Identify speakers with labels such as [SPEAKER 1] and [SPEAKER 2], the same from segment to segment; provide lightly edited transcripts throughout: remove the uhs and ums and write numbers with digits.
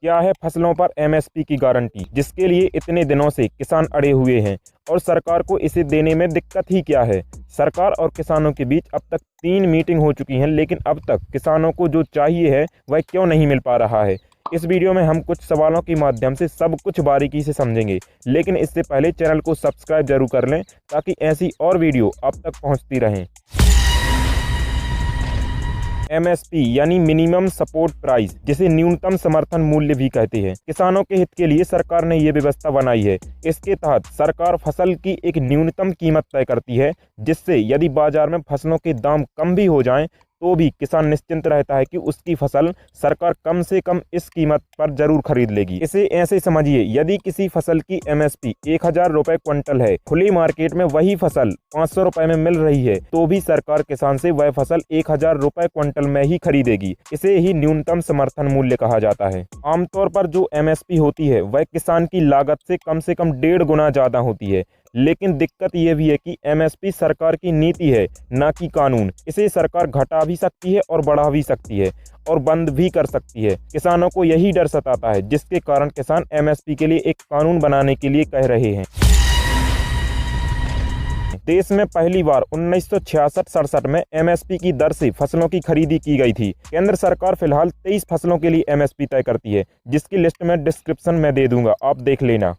[SPEAKER 1] क्या है फसलों पर एमएसपी की गारंटी, जिसके लिए इतने दिनों से किसान अड़े हुए हैं और सरकार को इसे देने में दिक्कत ही क्या है। सरकार और किसानों के बीच अब तक 3 मीटिंग हो चुकी हैं, लेकिन अब तक किसानों को जो चाहिए है वह क्यों नहीं मिल पा रहा है। इस वीडियो में हम कुछ सवालों के माध्यम से सब कुछ बारीकी से समझेंगे, लेकिन इससे पहले चैनल को सब्सक्राइब जरूर कर लें ताकि ऐसी और वीडियो आप तक पहुंचती रहें। एमएसपी यानी मिनिमम सपोर्ट प्राइस, जिसे न्यूनतम समर्थन मूल्य भी कहते हैं, किसानों के हित के लिए सरकार ने ये व्यवस्था बनाई है। इसके तहत सरकार फसल की एक न्यूनतम कीमत तय करती है, जिससे यदि बाजार में फसलों के दाम कम भी हो जाएं तो भी किसान निश्चिंत रहता है कि उसकी फसल सरकार कम से कम इस कीमत पर जरूर खरीद लेगी। इसे ऐसे समझिए, यदि किसी फसल की एमएसपी 1000 रुपए क्विंटल है, खुली मार्केट में वही फसल 500 रुपए में मिल रही है, तो भी सरकार किसान से वह फसल 1000 रुपए क्विंटल में ही खरीदेगी। इसे ही न्यूनतम समर्थन मूल्य कहा जाता है। आमतौर पर जो एमएसपी होती है वह किसान की लागत से कम 1.5 गुना ज्यादा होती है, लेकिन दिक्कत यह भी है कि एमएसपी सरकार की नीति है, न कि कानून। इसे सरकार घटा भी सकती है और बढ़ा भी सकती है और बंद भी कर सकती है। किसानों को यही डर सताता है, जिसके कारण किसान एमएसपी के लिए एक कानून बनाने के लिए कह रहे हैं। देश में पहली बार 1966-67 में एमएसपी की दर से फसलों की खरीदी की गई थी। केंद्र सरकार फिलहाल 23 फसलों के लिए एमएसपी तय करती है, जिसकी लिस्ट मैं डिस्क्रिप्शन में दे दूंगा, आप देख लेना।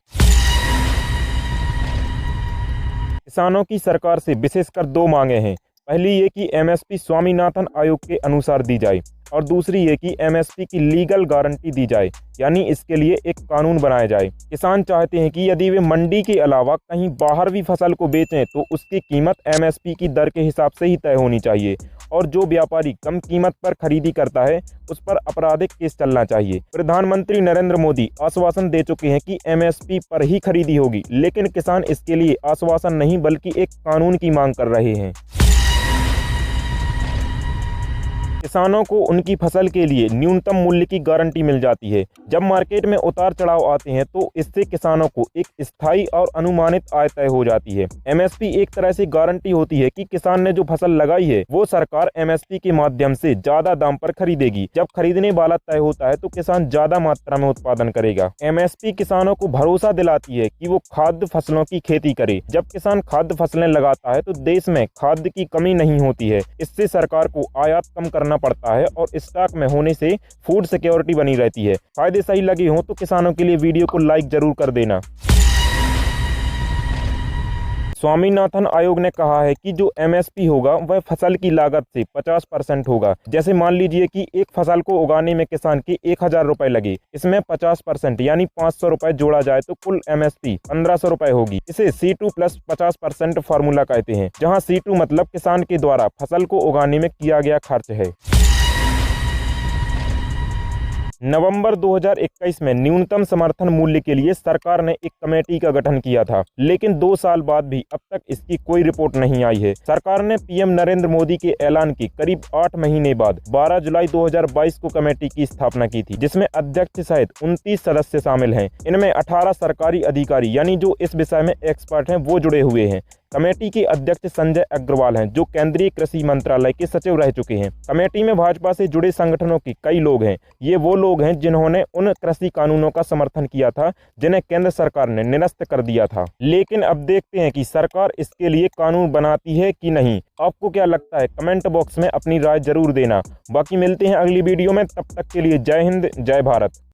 [SPEAKER 1] किसानों की सरकार से विशेषकर 2 मांगे हैं। पहली ये कि एमएसपी स्वामीनाथन आयोग के अनुसार दी जाए और दूसरी ये कि एमएसपी की लीगल गारंटी दी जाए, यानी इसके लिए एक कानून बनाया जाए। किसान चाहते हैं कि यदि वे मंडी के अलावा कहीं बाहर भी फसल को बेचें तो उसकी कीमत एमएसपी की दर के हिसाब से ही तय होनी चाहिए और जो व्यापारी कम कीमत पर खरीदी करता है उस पर आपराधिक केस चलना चाहिए। प्रधानमंत्री नरेंद्र मोदी आश्वासन दे चुके हैं कि एमएसपी पर ही खरीदी होगी, लेकिन किसान इसके लिए आश्वासन नहीं बल्कि एक कानून की मांग कर रहे हैं। किसानों को उनकी फसल के लिए न्यूनतम मूल्य की गारंटी मिल जाती है। जब मार्केट में उतार चढ़ाव आते हैं तो इससे किसानों को एक स्थायी और अनुमानित आय तय हो जाती है। एमएसपी एक तरह से गारंटी होती है कि किसान ने जो फसल लगाई है वो सरकार एमएसपी के माध्यम से ज्यादा दाम पर खरीदेगी। जब खरीदने वाला तय होता है तो किसान ज्यादा मात्रा में उत्पादन करेगा। एमएसपी किसानों को भरोसा दिलाती है कि वो खाद्य फसलों की खेती करे। जब किसान खाद्य फसलें लगाता है तो देश में खाद्य की कमी नहीं होती है। इससे सरकार को आयात कम करना पड़ता है और स्टॉक में होने से फूड सिक्योरिटी बनी रहती है। फायदे सही लगे हों तो किसानों के लिए वीडियो को लाइक जरूर कर देना। स्वामीनाथन आयोग ने कहा है कि जो एमएसपी होगा वह फसल की लागत से 50% होगा। जैसे मान लीजिए कि एक फसल को उगाने में किसान के 1000 रुपए लगे, इसमें 50% यानी 500 रुपए जोड़ा जाए तो कुल एमएसपी 1500 रुपए होगी। इसे C2 + 50% फार्मूला कहते हैं, जहां C2 मतलब किसान के द्वारा फसल को उगाने में किया गया खर्च है। नवंबर 2021 में न्यूनतम समर्थन मूल्य के लिए सरकार ने एक कमेटी का गठन किया था, लेकिन 2 साल बाद भी अब तक इसकी कोई रिपोर्ट नहीं आई है। सरकार ने पीएम नरेंद्र मोदी के ऐलान के करीब 8 महीने बाद 12 जुलाई 2022 को कमेटी की स्थापना की थी, जिसमें अध्यक्ष सहित 29 सदस्य शामिल हैं। इनमें 18 सरकारी अधिकारी यानी जो इस विषय में एक्सपर्ट हैं वो जुड़े हुए हैं। कमेटी के अध्यक्ष संजय अग्रवाल हैं, जो केंद्रीय कृषि मंत्रालय के सचिव रह चुके हैं। कमेटी में भाजपा से जुड़े संगठनों के कई लोग हैं। ये वो लोग हैं जिन्होंने उन कृषि कानूनों का समर्थन किया था जिन्हें केंद्र सरकार ने निरस्त कर दिया था। लेकिन अब देखते हैं कि सरकार इसके लिए कानून बनाती है कि नहीं। आपको क्या लगता है? कमेंट बॉक्स में अपनी राय जरूर देना। बाकी मिलते हैं अगली वीडियो में, तब तक के लिए जय हिंद, जय भारत।